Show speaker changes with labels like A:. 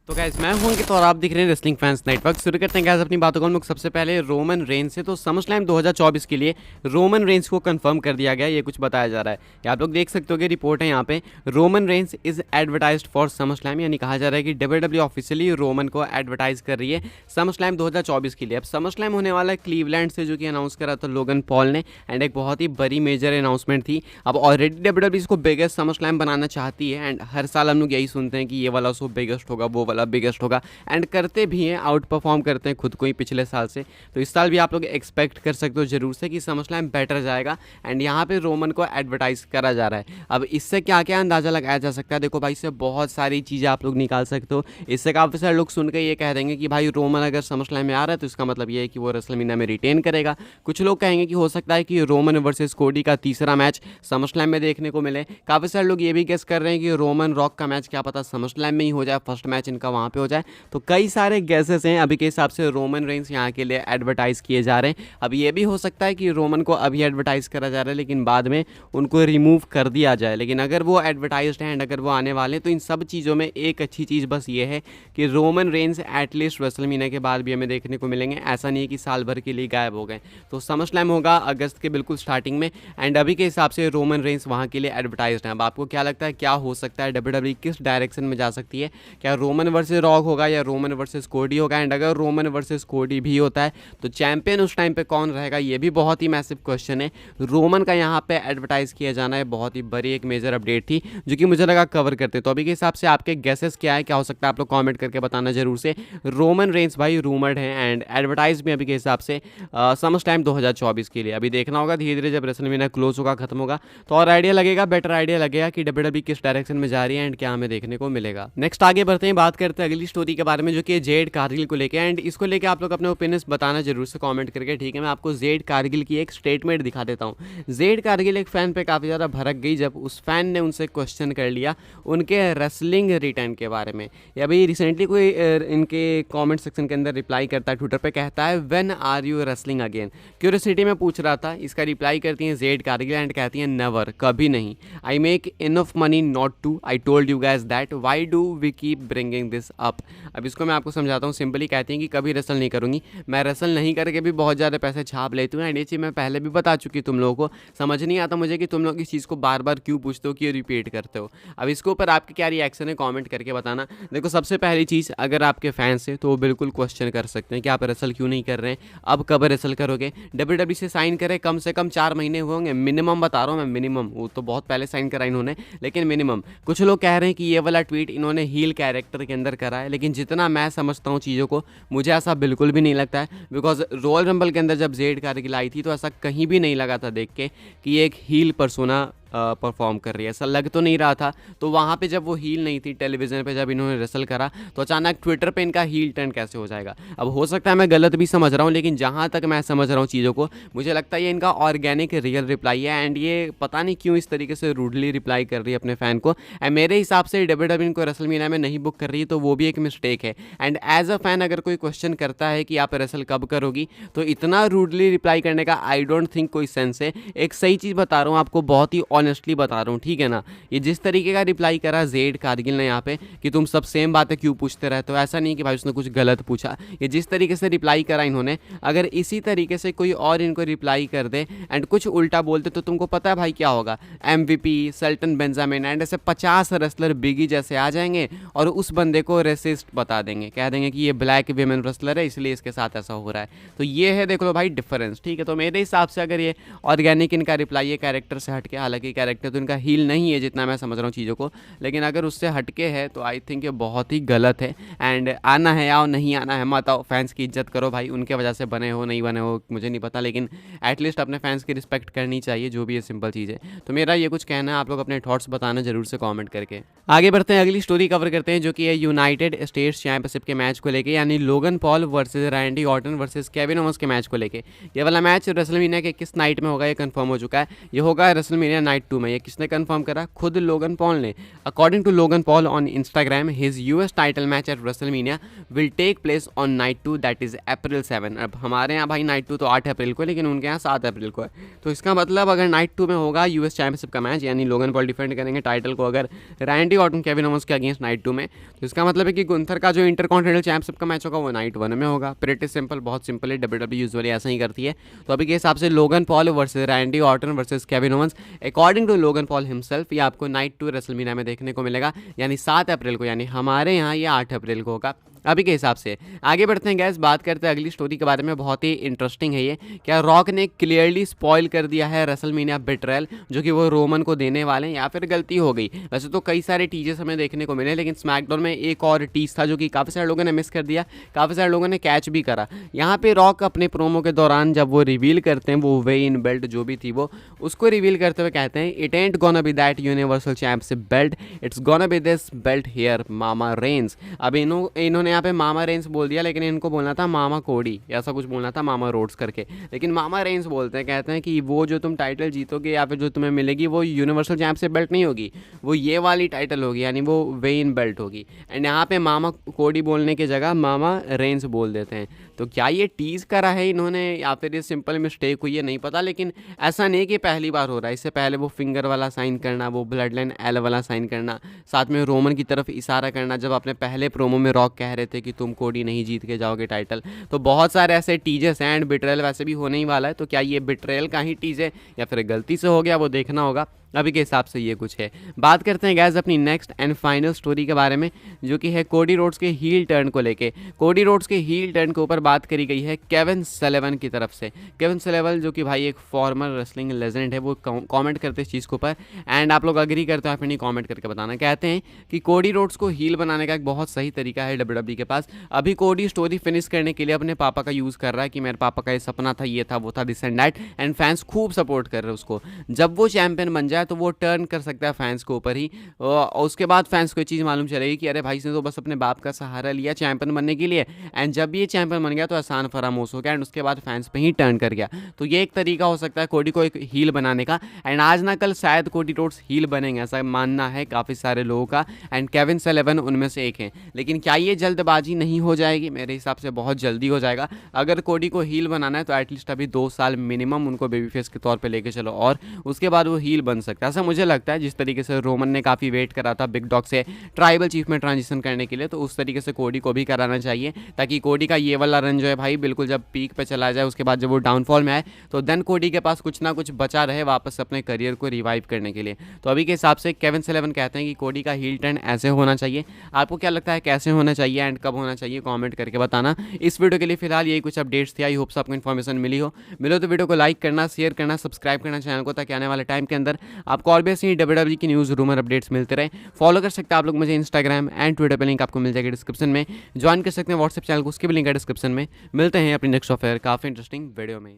A: तो गाइस मैं हूं अंकित और आप दिख रहे हैं रेसलिंग फैंस नेटवर्क। शुरू करते हैं गाइस अपनी बातों को हम लोग सबसे पहले रोमन रेंज से। तो समरस्लैम 2024 के लिए रोमन रेंज को कंफर्म कर दिया गया, ये कुछ बताया जा रहा है। ये आप लोग देख सकते हो कि रिपोर्ट है यहाँ पे, Roman Reigns is advertised for SummerSlam, यानी कहा जा रहा है कि डब्ल्यूडब्ल्यूई ऑफिशियली रोमन को एडवर्टाइज कर रही है समरस्लैम 2024 के लिए। अब समरस्लैम होने वाला है क्लीवलैंड से, जो कि अनाउंस करा था लोगन पॉल ने, एंड एक बहुत ही बड़ी मेजर अनाउंसमेंट थी। अब ऑलरेडी डब्ल्यूडब्ल्यूई इसको बिगेस्ट समरस्लैम बनाना चाहती है, एंड हर साल हम लोग यही सुनते हैं कि ये वाला सो बिगेस्ट होगा, वो वाला बिगेस्ट होगा, एंड करते भी हैं, आउट परफॉर्म करते हैं खुद को ही पिछले साल से। तो इस साल भी आप लोग एक्सपेक्ट कर सकते हो जरूर से कि समरस्लैम बेटर जाएगा, एंड यहाँ पे रोमन को एडवर्टाइज करा जा रहा है। अब इससे क्या क्या अंदाजा लगाया जा सकता है, देखो भाई, इससे बहुत सारी चीज़ें आप लोग निकाल सकते हो। इससे काफ़ी सारे लोग सुन के ये कह देंगे कि भाई रोमन अगर समरस्लैम में आ रहा है तो इसका मतलब ये है कि वो रेसलमेनिया में रिटेन करेगा। कुछ लोग कहेंगे कि हो सकता है कि रोमन वर्सेस कोडी का तीसरा मैच समरस्लैम में देखने को मिले। काफ़ी सारे लोग ये भी गेस कर रहे हैं कि रोमन रॉक का मैच क्या पता समरस्लैम में ही हो जाए, फर्स्ट मैच इनका वहाँ पे हो जाए। तो कई सारे गैसेस हैं अभी के हिसाब से रोमन रेंज यहाँ के लिए एडवर्टाइज किए जा रहे हैं। अब ये भी हो सकता है कि रोमन को अभी एडवर्टाइज करा जा रहा है लेकिन बाद में उनको रिमूव कर दिया जाए, लेकिन अगर वो एडवर्टाइज्ड हैं एंड अगर वो आने वाले हैं तो इन सब चीज़ों में एक अच्छी चीज़ बस ये है कि रोमन रेंज एटलीस्ट रेसलमेनिया के बाद भी हमें देखने को मिलेंगे। ऐसा नहीं है कि साल भर के लिए गायब हो गए। तो समरस्लैम होगा अगस्त के बिल्कुल स्टार्टिंग में, एंड अभी के हिसाब से रोमन रेंज वहाँ के लिए एडवर्टाइज्ड है। अब आपको क्या लगता है क्या हो सकता है, डब्ल्यूडब्ल्यूई किस डायरेक्शन में जा सकती है? क्या रोमन वर्सेस रॉक होगा या रोमन वर्सेस कोडी होगा? एंड अगर रोमन वर्सेस कोडी भी होता है तो चैंपियन उस टाइम पे कौन रहेगा, ये भी बहुत ही मैसिव क्वेश्चन है। रोमन का यहाँ पे एडवर्टाइज किया जाना है, बहुत ही बड़ी एक मेजर अपडेट थी जो कि मुझे लगा कवर करते। तो अभी के हिसाब से आपके गेसेस क्या है, क्या हो सकता है, आप लोग कमेंट करके बताना जरूर से। रोमन रेंज भाई रूमर्ड है एंड एडवर्टाइज भी अभी के हिसाब से समरस्लैम 2024 के लिए। अभी देखना होगा धीरे धीरे जब रेसलमेनिया क्लोज होगा, खत्म होगा, तो और आइडिया लगेगा, बेटर आइडिया लगेगा कि डब्ल्यूडब्ल्यूई किस डायरेक्शन में जा रही है एंड क्या हमें देखने को मिलेगा। नेक्स्ट आगे बढ़ते हैं, बात करते हैं अगली स्टोरी के बारे में जो कि जेड कारगिल को लेकर, एंड इसको लेके आप लोग अपने ओपिनियंस बताना जरूर से कमेंट करके, ठीक है। मैं आपको जेड कारगिल की एक स्टेटमेंट दिखा देता हूँ। जेड कारगिल एक फ़ैन पे काफ़ी ज़्यादा भड़क गई जब उस फैन ने उनसे क्वेश्चन कर लिया उनके रेसलिंग रिटर्न के बारे में। या अभी रिसेंटली कोई इनके कमेंट सेक्शन के अंदर रिप्लाई करता है ट्विटर पे, कहता है when are you wrestling again, curiosity में पूछ रहा था। इसका रिप्लाई करती हैं जेड कारगिल एंड कहती हैं नेवर, कभी नहीं। I make enough money not to, I told you guys that, why do we keep bringing this up. अब इसको मैं आपको समझाता हूँ। सिंपली कहती हैं कि कभी रेसल नहीं करूँगी, मैं रेसल नहीं करके भी बहुत ज़्यादा पैसे छाप लेती हूँ, एंड ये चीज़ मैं पहले भी बता चुकी तुम लोगों को। समझ नहीं आता मुझे कि तुम लोग इस चीज़ को बार बार क्यों पूछते हो, क्यों रिपीट करते हो। अब इसके ऊपर आपके क्या रिएक्शन है कमेंट करके बताना। देखो सबसे पहली चीज़, अगर आपके फैंस हैं तो वो बिल्कुल क्वेश्चन कर सकते हैं कि आप रेसल क्यों नहीं कर रहे हैं, अब कब रेसल करोगे। डब्ल्यूडब्ल्यूई से साइन करे कम से कम 4 महीने हुए होंगे मिनिमम, बता रहा हूँ मैं मिनिमम, वो तो बहुत पहले साइन करा इन्होंने, लेकिन मिनिमम। कुछ लोग कह रहे हैं कि ये वाला ट्वीट इन्होंने हील कैरेक्टर के अंदर करा है, लेकिन जितना मैं समझता हूँ चीज़ों को, मुझे ऐसा बिल्कुल भी नहीं लगता है। बिकॉज रॉयल रंबल के अंदर जब जेड कारगिल आई थी तो ऐसा कहीं भी नहीं लगा था देख के कि ये एक हील पर्सोना परफॉर्म कर रही है, ऐसा लग तो नहीं रहा था। तो वहाँ पे जब वो हील नहीं थी, टेलीविज़न पे जब इन्होंने रेसल करा तो अचानक ट्विटर पे इनका हील टर्न कैसे हो जाएगा। अब हो सकता है मैं गलत भी समझ रहा हूँ, लेकिन जहाँ तक मैं समझ रहा हूँ चीज़ों को, मुझे लगता है ये इनका ऑर्गेनिक रियल रिप्लाई है, एंड ये पता नहीं क्यों इस तरीके से रूडली रिप्लाई कर रही है अपने फ़ैन को। एंड मेरे हिसाब से डब्ल्यूडब्ल्यूई इनको रेसलमेनिया में नहीं बुक कर रही है तो वो भी एक मिस्टेक है। एंड एज अ फैन अगर कोई क्वेश्चन करता है कि आप रेसल कब करोगी, तो इतना रूडली रिप्लाई करने का आई डोंट थिंक कोई सेंस है। एक सही चीज़ बता रहा हूँ आपको, बहुत ही ऑनेस्टली बता रहा हूँ, ठीक है ना। ये जिस तरीके का रिप्लाई करा जेड कारगिल ने यहाँ पे कि तुम सब सेम बातें क्यों पूछते रहते हो, ऐसा नहीं कि भाई उसने कुछ गलत पूछा। ये जिस तरीके से रिप्लाई करा इन्होंने, अगर इसी तरीके से कोई और इनको रिप्लाई कर दे एंड कुछ उल्टा बोलते तो तुमको पता है भाई क्या होगा। MVP सेल्टन बेंजामिन एंड ऐसे 50 रेसलर बिगी जैसे आ जाएंगे और उस बंदे को रेसिस्ट बता देंगे, कह देंगे कि ये ब्लैक वीमेन रेसलर है इसलिए इसके साथ ऐसा हो रहा है। तो ये है, देख लो भाई डिफरेंस, ठीक है। तो मेरे हिसाब से अगर ये ऑर्गेनिक इनका रिप्लाई है कैरेक्टर से हटके, हालांकि कैरेक्टर तो इनका हील नहीं है जितना मैं समझ रहा हूँ चीज़ों को, लेकिन अगर उससे हटके है तो आई थिंक ये बहुत ही गलत है। एंड आना है आओ, नहीं आना है मत आओ, फैंस की इज्जत करो भाई, उनके वजह से बने हो नहीं बने हो मुझे नहीं पता, लेकिन एटलीस्ट अपने फैंस की रिस्पेक्ट करनी चाहिए, जो भी ये सिंपल चीज़ है। तो मेरा ये कुछ कहना है, आप लोग अपने थॉट्स बताना जरूर से कमेंट करके। आगे बढ़ते हैं, अगली स्टोरी कवर करते हैं जो कि है यूनाइटेड स्टेट्स चैंपियनशिप के मैच को लेके, यानी Logan Paul versus Randy Orton versus Kevin Owens के मैच को लेके। ये वाला मैच रेसलमेनिया के किस नाइट में होगा ये कंफर्म हो चुका है। ये होगा रेसलमेनिया नाइट नाइट 2 में। ये किसने कंफर्म करा? खुद लोगन पॉल ने। According to Logan Paul on Instagram, his US title match at WrestleMania will take place on night 2 that is April 7। अब हमारे यहाँ भाई नाइट 2 तो 8 अप्रैल को है, लेकिन उनके यहाँ 7 अप्रैल को है। तो इसका मतलब अगर नाइट 2 में होगा यूएस चैंपियनशिप का मैच, यानी लोगन पॉल डिफेंड करेंगे टाइटल को अगर रैंडी ऑर्टन केविन ओवंस के अगेंस्ट नाइट 2 में, तो इसका मतलब है कि गुंथर का जो इंटरकॉन्टिनेंटल चैंपियनशिप का मैच होगा वो नाइट 1 में होगा। प्रीटी सिंपल, बहुत सिंपल है, डब्ल्यूडब्ल्यू यूजुअली ऐसा ही करती है। तो अभी के हिसाब से Logan Paul versus Randy Orton versus Kevin Owens, according to Logan Paul himself, ये आपको नाइट 2 रेसलमेनिया में देखने को मिलेगा, यानी 7 अप्रैल को, यानी हमारे यहाँ ये 8 अप्रैल को होगा अभी के हिसाब से। आगे बढ़ते हैं गैस, बात करते हैं अगली स्टोरी के बारे में। बहुत ही इंटरेस्टिंग है ये। क्या रॉक ने क्लियरली स्पॉइल कर दिया है रेसलमेनिया बिट्रेल जो कि वो रोमन को देने वाले हैं, या फिर गलती हो गई? वैसे तो कई सारे टीजेस हमें देखने को मिले, लेकिन स्मैकडाउन में एक और टीज था जो कि काफ़ी सारे लोगों ने मिस कर दिया, काफ़ी सारे लोगों ने कैच भी करा। यहाँ पे रॉक अपने प्रोमो के दौरान जब वो रिवील करते हैं वो वे इन बेल्ट जो भी थी वो, उसको रिवील करते हुए कहते हैं it ant gonna be that universal championship belt, it's gonna be this belt here mama Reigns. अब इन्होंने यहाँ पे मामा रेंस बोल दिया, लेकिन इनको बोलना था मामा कोडी, ऐसा कुछ बोलना था मामा रोड्स करके, लेकिन मामा रेंस बोलते हैं। कहते हैं कि वो जो तुम टाइटल जीतोगे या फिर जो तुम्हें मिलेगी वो यूनिवर्सल चैंपियनशिप बेल्ट नहीं होगी, वो ये वाली टाइटल होगी, यानी वो वे इन बेल्ट होगी। एंड यहाँ पे मामा कोडी बोलने की जगह मामा रेंस बोल देते हैं। तो क्या ये टीज करा है इन्होंने या फिर ये सिंपल मिस्टेक हुई है, नहीं पता, लेकिन ऐसा नहीं कि पहली बार हो रहा है। इससे पहले वो फिंगर वाला साइन करना, वो ब्लड लाइन एल वाला साइन करना, साथ में रोमन की तरफ इशारा करना, जब अपने पहले प्रोमो में रॉक कह रहे थे कि तुम कोडी नहीं जीत के जाओगे टाइटल। तो बहुत सारे ऐसे टीजेस हैं, एंड बिट्रेल वैसे भी होने ही वाला है। तो क्या ये बिट्रेल का ही टीज है या फिर गलती से हो गया, वो देखना होगा। अभी के हिसाब से ये कुछ है। बात करते हैं गैस अपनी नेक्स्ट एंड फाइनल स्टोरी के बारे में, जो कि है कोडी रोड्स के हील टर्न को लेके। कोडी रोड्स के हील टर्न के ऊपर बात करी गई है केविन सलेवन की तरफ से। केविन सलेवन जो कि भाई एक फॉर्मर रेसलिंग लेजेंड है, वो कमेंट करते हैं इस चीज़ के ऊपर, एंड आप लोग अग्री करते हो या फिर नहीं, कमेंट करके बताना। कहते हैं कि कोडी रोड्स को हील बनाने का एक बहुत सही तरीका है डब्ल्यूडब्ल्यू के पास। अभी कोडी स्टोरी फिनिश करने के लिए अपने पापा का यूज़ कर रहा है कि मेरे पापा का ये सपना था, ये था, वो था, this and that, and fans खूब सपोर्ट कर रहे हैं उसको। जब वो चैंपियन बन जाए तो वो टर्न कर सकता है फैंस के ऊपर ही, और उसके बाद फैंस को ये चीज़ मालूम चलेगी कि अरे भाई इसने तो बस अपने बाप का सहारा लिया चैंपियन बनने के लिए, एंड जब ये चैंपियन बन गया तो आसान फरामोश हो गया, एंड उसके बाद फैंस पे ही टर्न कर गया। तो ये एक तरीका हो सकता है कोडी को एक हील बनाने का, एंड आज ना कल शायद कोडी रोड्स हील बनेंगे, ऐसा मानना है काफ़ी सारे लोगों का, एंड केविन सलेवन उनमें से एक हैं। लेकिन क्या ये जल्दबाजी नहीं हो जाएगी? मेरे हिसाब से बहुत जल्दी हो जाएगा। अगर कोडी को हील बनाना है तो एटलीस्ट अभी 2 साल मिनिमम उनको बेबी फेस के तौर पे लेके चलो, और उसके बाद वो हील बन सकता है, ऐसा मुझे लगता है। जिस तरीके से रोमन ने काफ़ी वेट करा था बिग डॉग से ट्राइबल चीफ में ट्रांजिशन करने के लिए, तो उस तरीके से कोडी को भी कराना चाहिए, ताकि कोडी का ये वाला रन जो है भाई बिल्कुल जब पीक पे चला जाए, उसके बाद जब वो डाउनफॉल में आए तो देन कोडी के पास कुछ ना कुछ बचा रहे वापस अपने करियर को रिवाइव करने के लिए। तो अभी के हिसाब से केविन सलेवन कहते हैं कि कोडी का हील टर्न ऐसे होना चाहिए। आपको क्या लगता है कैसे होना चाहिए एंड कब होना चाहिए? कमेंट करके बताना। इस वीडियो के लिए फिलहाल यही कुछ अपडेट्स थे। आई होप आपको इन्फॉर्मेशन मिली हो तो वीडियो को लाइक करना, शेयर करना, सब्सक्राइब करना चैनल को, ताकि आने वाले टाइम के अंदर आपको और भी ऐसी डब्ल्यूडब्ल्यू की न्यूज़, रूमर, अपडेट्स मिलते रहे। फॉलो कर सकते हैं आप लोग मुझे इंस्टाग्राम एंड ट्विटर पे, लिंक आपको मिल जाएगी डिस्क्रिप्शन में। ज्वाइन कर सकते हैं व्हाट्सएप चैनल को, उसकी भी लिंक है डिस्क्रिप्शन में। मिलते हैं अपनी नेक्स्ट ऑफर काफ़ी इंटरेस्टिंग वीडियो में।